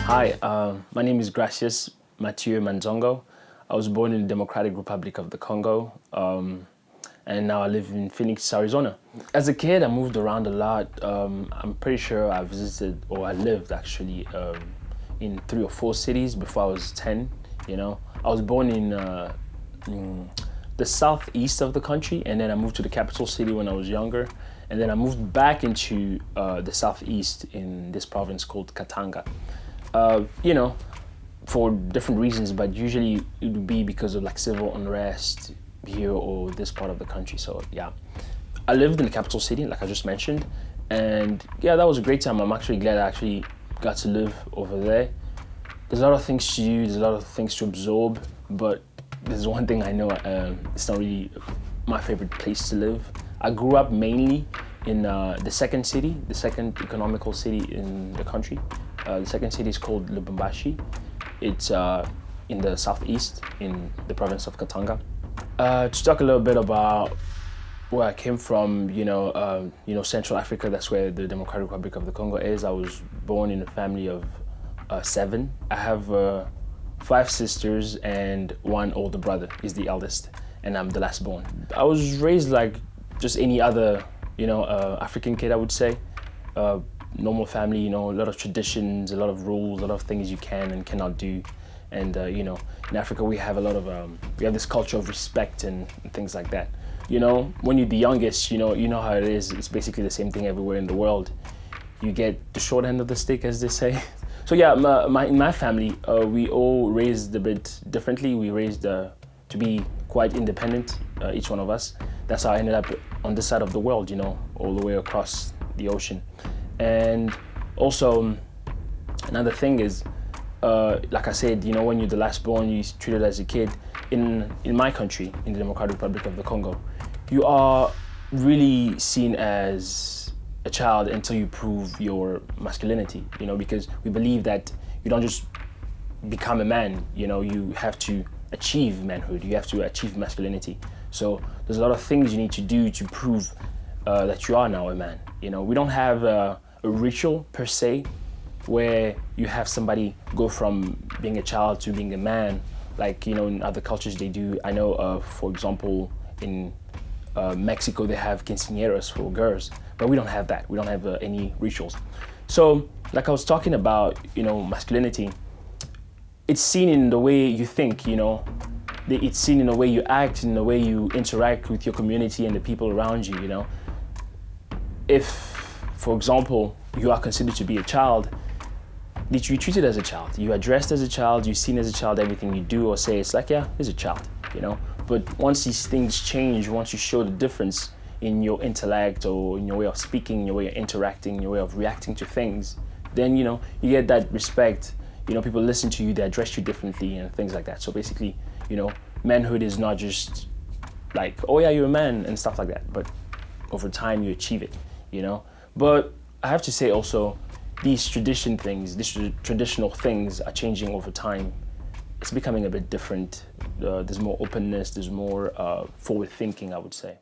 Hi, my name is Gracias Manzongo. I was born in the Democratic Republic of the Congo, and now I live in Phoenix, Arizona. As a kid, I moved around a lot. I'm pretty sure I visited, or I lived actually, in 3 or 4 cities before I was 10, you know. I was born in the southeast of the country, and then I moved to the capital city when I was younger, and then I moved back into the southeast in this province called Katanga. You know, for different reasons, but usually it would be because of like civil unrest here or this part of the country. So yeah, I lived in the capital city, like I just mentioned, and yeah, that was a great time. I'm actually glad I actually got to live over there. There's a lot of things to do, there's a lot of things to absorb, but there's one thing I know, it's not really my favorite place to live. I grew up mainly in the second city, the second economical city in the country. The second city is called Lubumbashi. It's in the southeast, in the province of Katanga. To talk a little bit about where I came from, Central Africa, that's where the Democratic Republic of the Congo is. I was born in a family of 7. I have 5 sisters and 1 older brother. He's the eldest, and I'm the last born. I was raised like just any other, African kid, I would say. Normal family, a lot of traditions, a lot of rules, a lot of things you can and cannot do. And, in Africa, we have a lot of, we have this culture of respect and things like that. When you're the youngest, you know how it is. It's basically the same thing everywhere in the world. You get the short end of the stick, as they say. So yeah, in my family, we all raised a bit differently. We raised to be quite independent, each one of us. That's how I ended up on this side of the world, all the way across the ocean. And also, another thing is, like I said, when you're the last born, you're treated as a kid. In my country, in the Democratic Republic of the Congo, you are really seen as a child until you prove your masculinity, because we believe that you don't just become a man, you have to achieve manhood, you have to achieve masculinity. So there's a lot of things you need to do to prove that you are now a man. We don't have a ritual per se where you have somebody go from being a child to being a man, like in other cultures they do. I know, for example, in Mexico they have quinceañeras for girls, but we don't have that. We don't have any rituals. So like I was talking about, masculinity, it's seen in the way you think, it's seen in the way you act, in the way you interact with your community and the people around you. If, for example, you are considered to be a child, you're treated as a child. You are dressed as a child, you're seen as a child, everything you do or say, it's like, yeah, he's a child, But once these things change, once you show the difference in your intellect or in your way of speaking, your way of interacting, your way of reacting to things, then, you get that respect. People listen to you, they address you differently and things like that. So basically, manhood is not just like, oh yeah, you're a man and stuff like that, but over time you achieve it, But I have to say also, these traditional things are changing over time. It's becoming a bit different. There's more openness, there's more forward thinking, I would say.